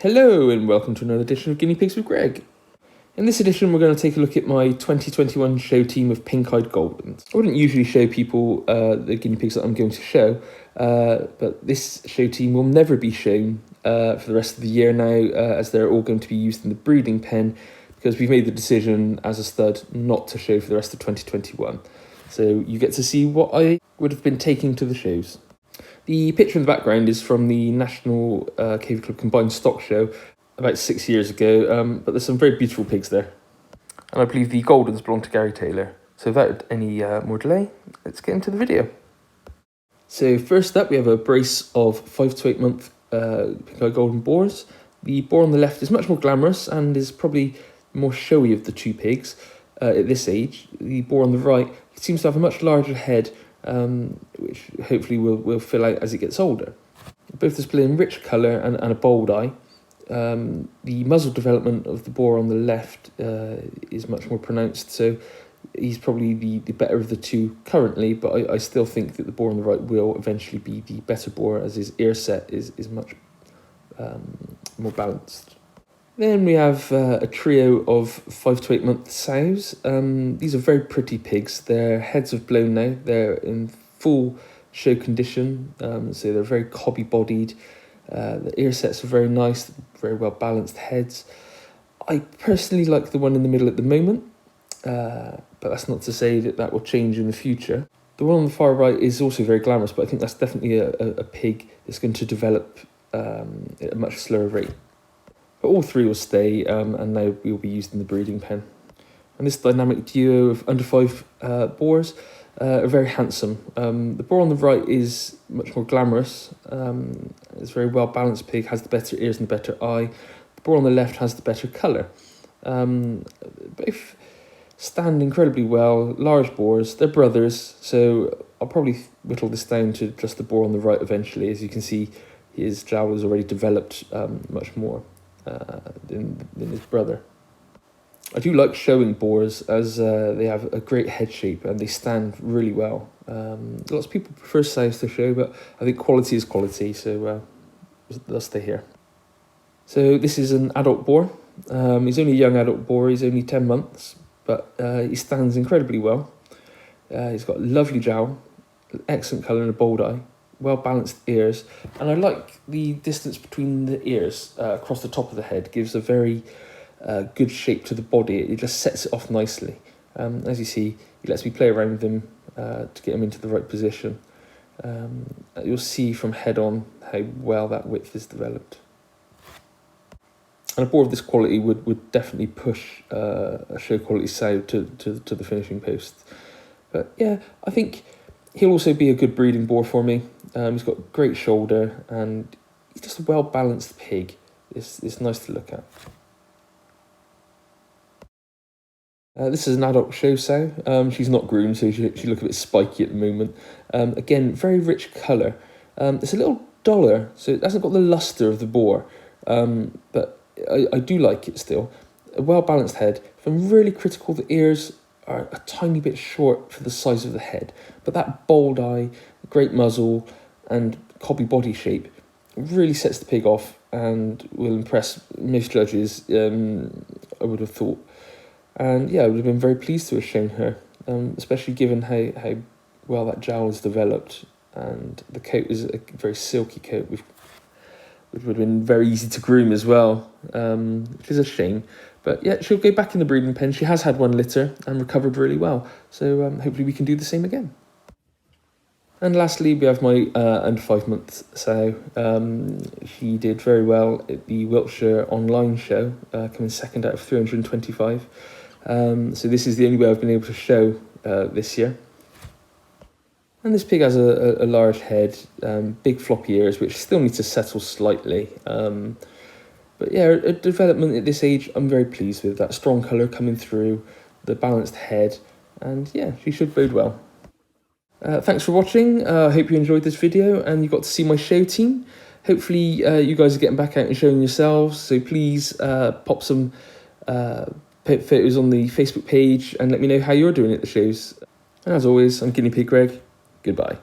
Hello and welcome to another edition of Guinea Pigs with Greg. In this edition we're going to take a look at my 2021 show team of pink-eyed Goldens. I wouldn't usually show people the guinea pigs that I'm going to show, but this show team will never be shown for the rest of the year now, as they're all going to be used in the breeding pen, because we've made the decision as a stud not to show for the rest of 2021. So you get to see what I would have been taking to the shows. The picture in the background is from the National Cavie Club Combined Stock Show about 6 years ago, but there's some very beautiful pigs there. And I believe the Goldens belong to Gary Taylor. So without any more delay, let's get into the video. So first up, we have a brace of 5 to 8 month pink-eyed golden boars. The boar on the left is much more glamorous and is probably more showy of the two pigs at this age. The boar on the right seems to have a much larger head, which hopefully will fill out as it gets older. Both displaying rich colour and a bold eye. The muzzle development of the boar on the left is much more pronounced, so he's probably the better of the two currently, but I still think that the boar on the right will eventually be the better boar, as his ear set is much more balanced. Then we have a trio of 5 to 8 month sows. These are very pretty pigs. Their heads have blown now. They're in full show condition, so they're very cobby bodied. The ear sets are very nice, very well balanced heads. I personally like the one in the middle at the moment, but that's not to say that will change in the future. The one on the far right is also very glamorous, but I think that's definitely a pig that's going to develop at a much slower rate. But all three will stay, and now will be used in the breeding pen. And this dynamic duo of under 5 boars are very handsome. The boar on the right is much more glamorous. It's a very well balanced pig, has the better ears and the better eye. The boar on the left has the better colour. Both stand incredibly well, large boars. They're brothers, so I'll probably whittle this down to just the boar on the right eventually. As you can see, his jowl has already developed much more than his brother. I do like showing boars, as they have a great head shape and they stand really well. Lots of people prefer sows to show, but I think quality is quality, so they'll stay here. So this is an adult boar. He's only a young adult boar. He's only 10 months, but he stands incredibly well. He's got a lovely jowl, excellent colour and a bold eye, well balanced ears, and I like the distance between the ears across the top of the head. Gives a very good shape to the body. It just sets it off nicely. As you see, he lets me play around with him to get him into the right position. You'll see from head on how well that width is developed. And a boar of this quality would definitely push a show quality sow to the finishing post. But yeah, I think he'll also be a good breeding boar for me. He's got great shoulder and he's just a well-balanced pig. It's nice to look at. This is an adult show sow. She's not groomed, so she looks a bit spiky at the moment. Again, very rich colour. It's a little duller, so it hasn't got the lustre of the boar, but I do like it still. A well-balanced head. If I'm really critical, the ears are a tiny bit short for the size of the head, but that bold eye, great muzzle and cobby body shape really sets the pig off and will impress most judges, I would have thought. And yeah, I would have been very pleased to have shown her, especially given how well that jowl is developed, and the coat is a very silky coat, which would have been very easy to groom as well, which is a shame. But yeah, she'll go back in the breeding pen. She has had one litter and recovered really well, so hopefully we can do the same again. And lastly, we have my under 5 month sow. She did very well at the Wiltshire online show, coming second out of 325. So this is the only way I've been able to show this year. And this pig has a large head, big floppy ears, which still need to settle slightly. But yeah, a development at this age I'm very pleased with. That strong colour coming through, the balanced head, and yeah, she should bode well. Thanks for watching. I hope you enjoyed this video and you got to see my show team. Hopefully you guys are getting back out and showing yourselves, so please pop some photos on the Facebook page and let me know how you're doing at the shows. And as always, I'm Guinea Pig Greg. Goodbye.